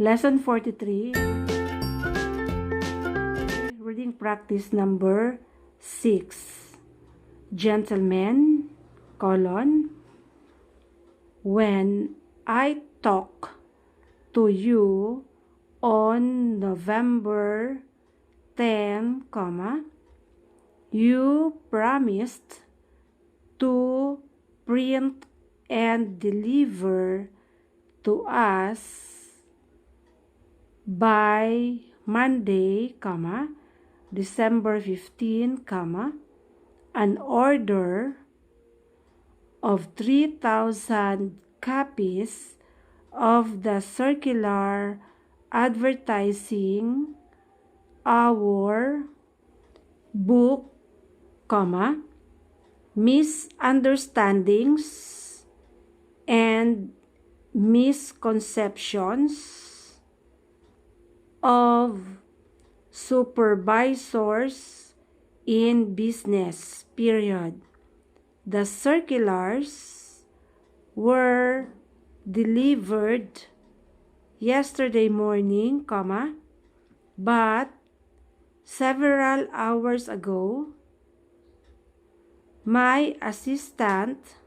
Lesson 43. Reading practice number 6. Gentlemen, when I talk to you on November 10, you promised to print and deliver to us by Monday, December 15, an order of 3,000 copies of the circular advertising our book, misunderstandings and misconceptions of supervisors in business, period. The circulars were delivered yesterday morning, but several hours ago, my assistant,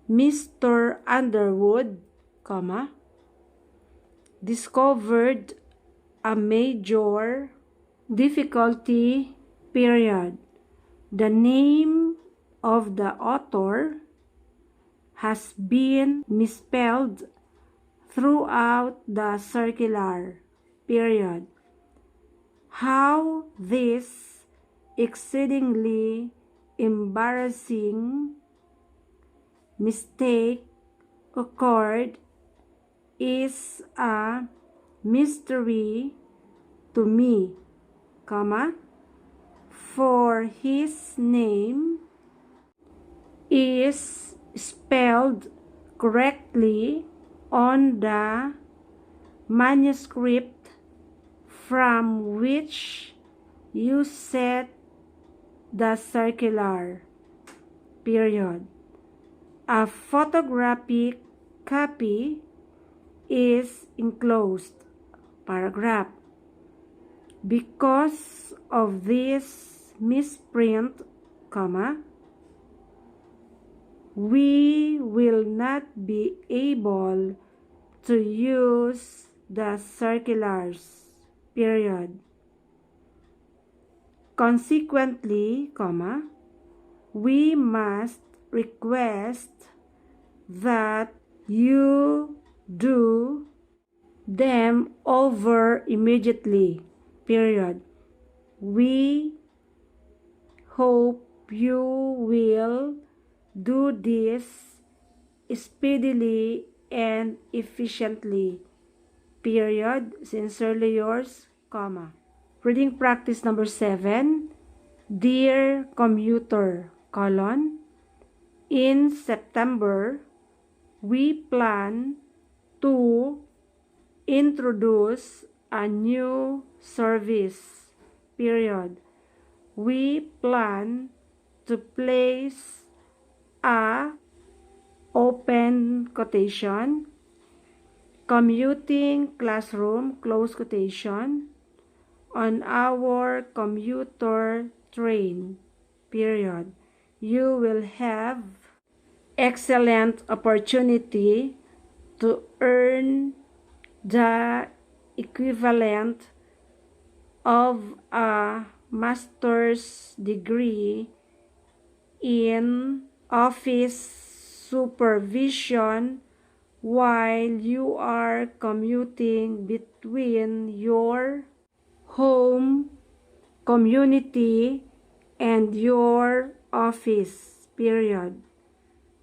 Mr. Underwood, discovered a major difficulty, period. The name of the author has been misspelled throughout the circular, period. How this exceedingly embarrassing mistake occurred is a mystery to me, for his name is spelled correctly on the manuscript from which you set the circular, period. A photographic copy is enclosed, paragraph. Because of this misprint, we will not be able to use the circulars, period. Consequently, we must request that you do them over immediately, period. We hope you will do this speedily and efficiently, period. Sincerely yours, Reading practice number 7. Dear Commuter, in September, we plan to introduce a new service, period. We plan to place a open quotation commuting classroom, close quotation, on our commuter train, period. You will have excellent opportunity to earn the equivalent of a master's degree in office supervision while you are commuting between your home community and your office, period.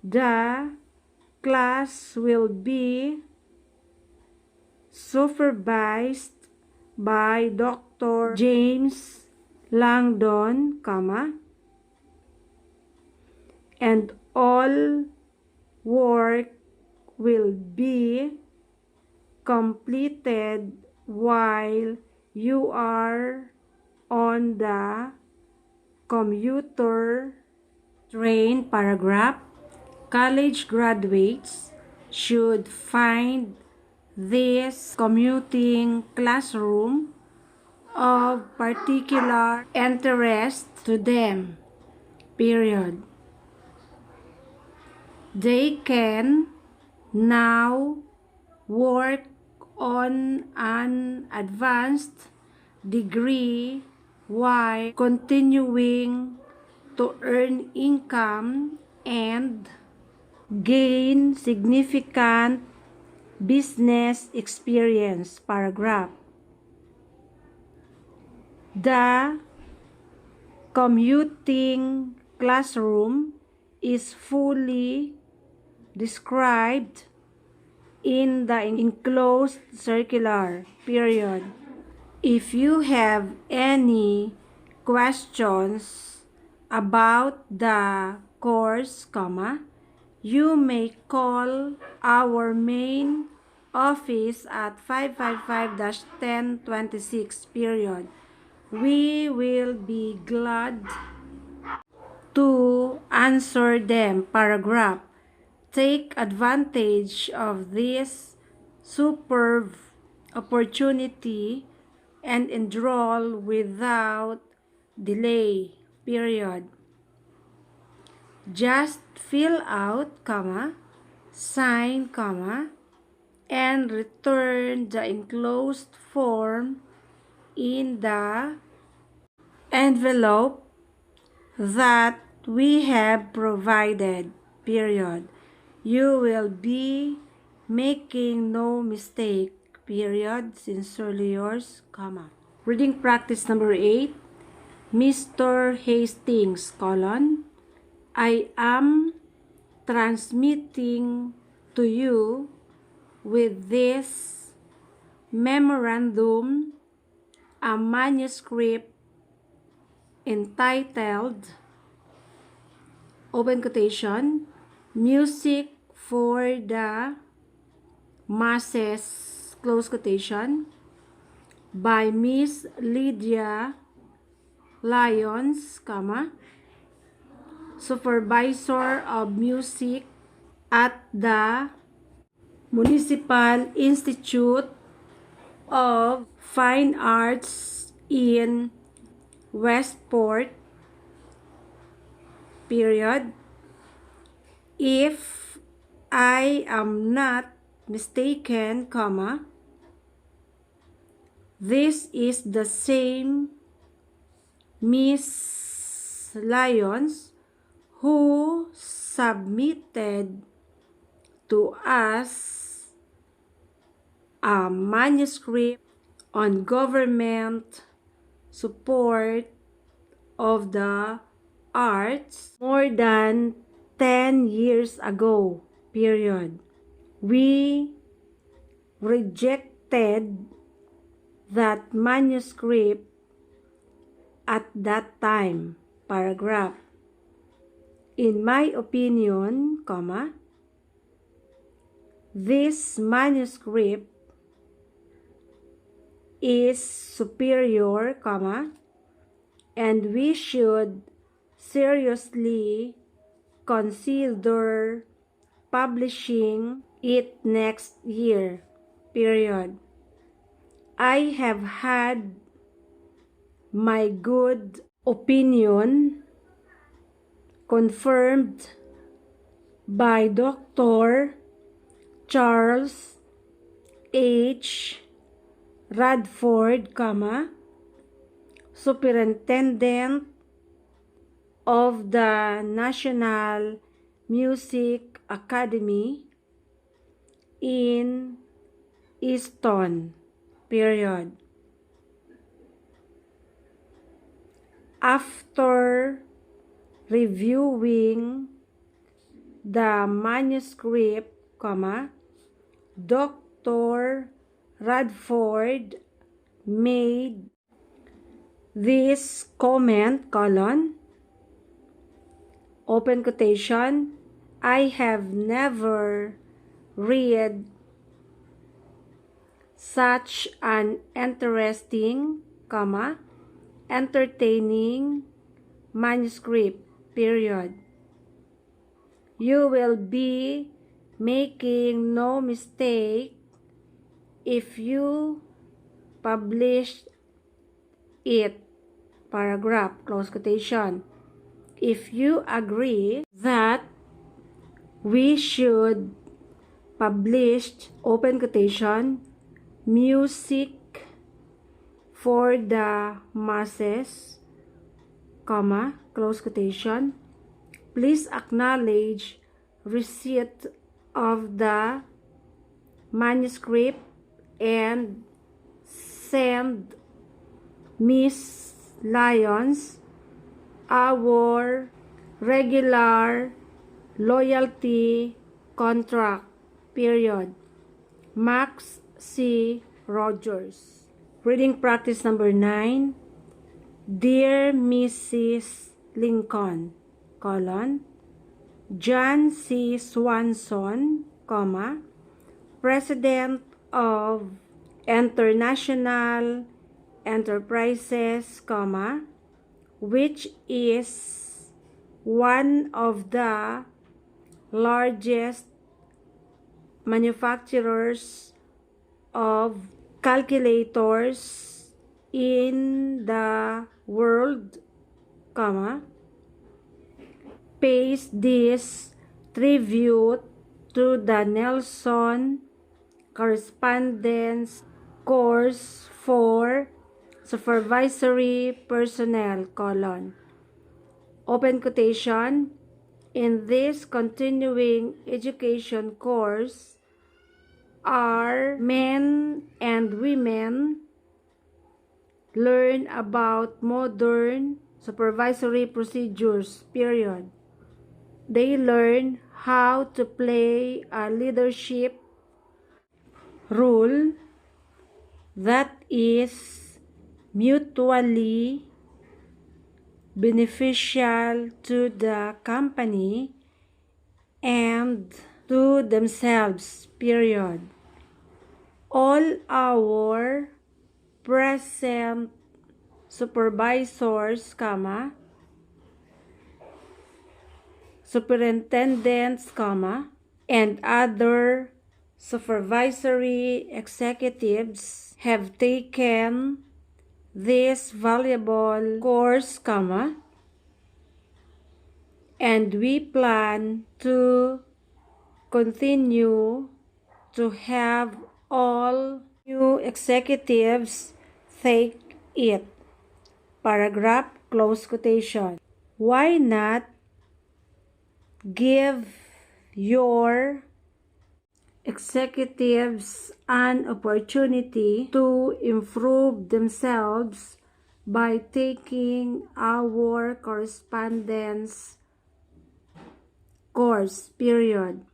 The class will be supervised by Dr. James Langdon, and all work will be completed while you are on the commuter train, paragraph. College graduates should find this commuting classroom of particular interest to them, period. They can now work on an advanced degree while continuing to earn income and gain significant business experience. Paragraph. The commuting classroom is fully described in the enclosed circular, period. If you have any questions about the course, you may call our main office at 555-1026, period. We will be glad to answer them. Paragraph. Take advantage of this superb opportunity and enroll without delay, period. Just fill out, sign, and return the enclosed form in the envelope that we have provided, period. You will be making no mistake, period. Sincerely yours, Reading practice number 8. Mr. Hastings, I am transmitting to you with this memorandum a manuscript entitled, open quotation, Music for the Masses, close quotation, by Miss Lydia Lyons, Supervisor of Music at the Municipal Institute of Fine Arts in Westport, period. If I am not mistaken, this is the same Miss Lyons who submitted to us a manuscript on government support of the arts more than 10 years ago, period. We rejected that manuscript at that time, paragraph. In my opinion, this manuscript is superior, and we should seriously consider publishing it next year, period. I have had my good opinion confirmed by Dr. Charles H. Radford, Superintendent of the National Music Academy in Easton, period. After reviewing the manuscript, Dr. Radford made this comment, open quotation, I have never read such an interesting, entertaining manuscript, period. You will be making no mistake if you publish it. Paragraph, close quotation. If you agree that we should publish, open quotation, music for the masses, comma, close quotation, please acknowledge receipt of the manuscript and send Miss Lyons our regular loyalty contract, period. Max C. Rogers. Reading practice number 9. Dear Mrs. Lincoln, colon, John C. Swanson, comma, President of International Enterprises, comma, which is one of the largest manufacturers of calculators in the world, comma, pays this tribute to the Nelson Correspondence course for supervisory personnel, colon, open quotation, in this continuing education course, our men and women learn about modern supervisory procedures, period. They learn how to play a leadership role that is mutually beneficial to the company and to themselves, period. All our present supervisors, comma, superintendents, comma, and other supervisory executives have taken this valuable course, comma, and we plan to continue to have all new executives take it. Paragraph, close quotation. Why not give your executives an opportunity to improve themselves by taking our correspondence course, period.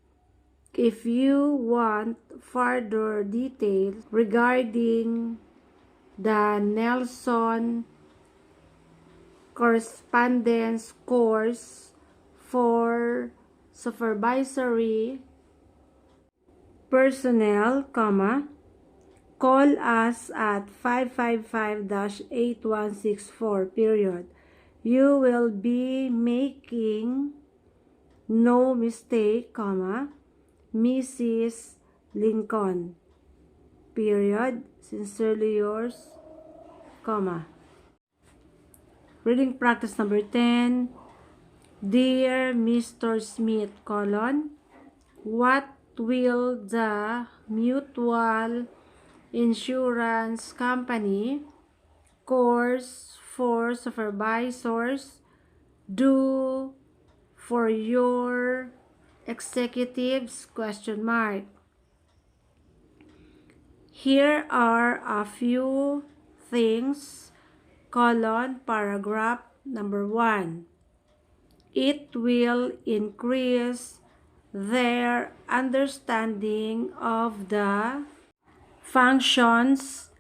If you want further details regarding the Nelson Correspondence course for supervisory personnel, comma, call us at 555-8164, period. You will be making no mistake, comma, Mrs. Lincoln, period. Sincerely yours, comma. Reading practice number 10. Dear Mr. Smith, colon, what will the mutual insurance company course for supervisors do for your executives, question mark. Here are a few things, colon, paragraph number 1. It will increase their understanding of the functions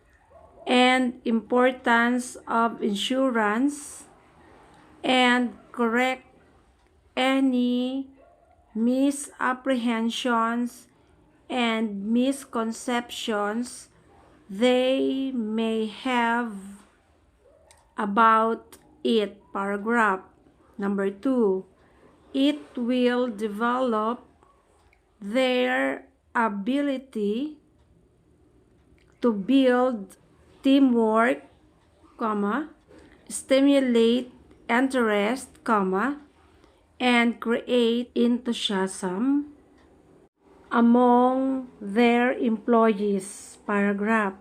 and importance of insurance and correct any misapprehensions and misconceptions they may have about it. Paragraph number 2. It will develop their ability to build teamwork, comma, stimulate interest, comma, and create enthusiasm among their employees. Paragraph.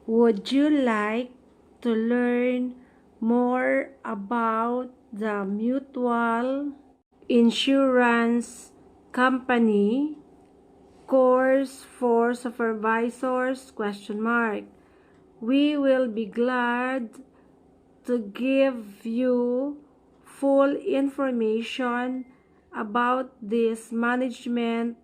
Would you like to learn more about the mutual insurance company course for supervisors? Question mark. We will be glad to give you full information about this management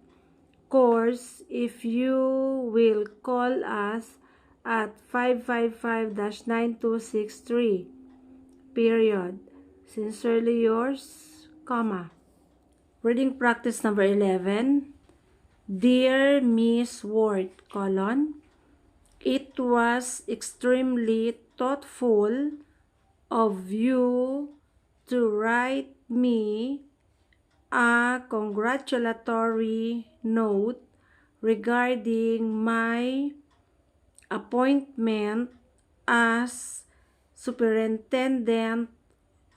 course if you will call us at 555-9263, period. Sincerely yours, comma. Reading practice number 11. Dear Miss Ward, colon, it was extremely thoughtful of you to write me a congratulatory note regarding my appointment as Superintendent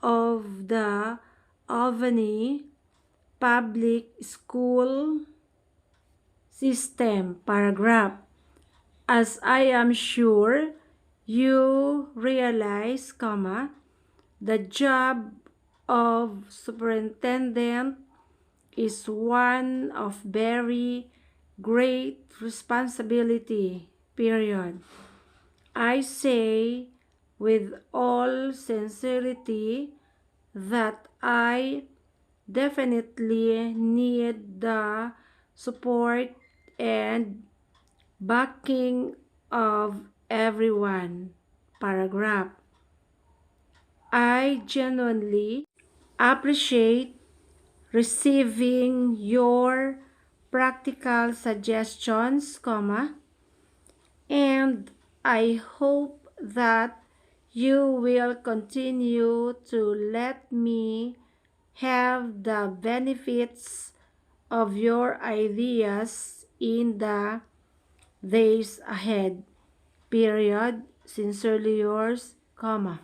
of the Albany Public School System. Paragraph. As I am sure you realize, comma, the job of superintendent is one of very great responsibility, period. I say with all sincerity that I definitely need the support and backing of everyone. Paragraph. I genuinely appreciate receiving your practical suggestions, comma, and I hope that you will continue to let me have the benefits of your ideas in the days ahead, period. Sincerely yours, comma.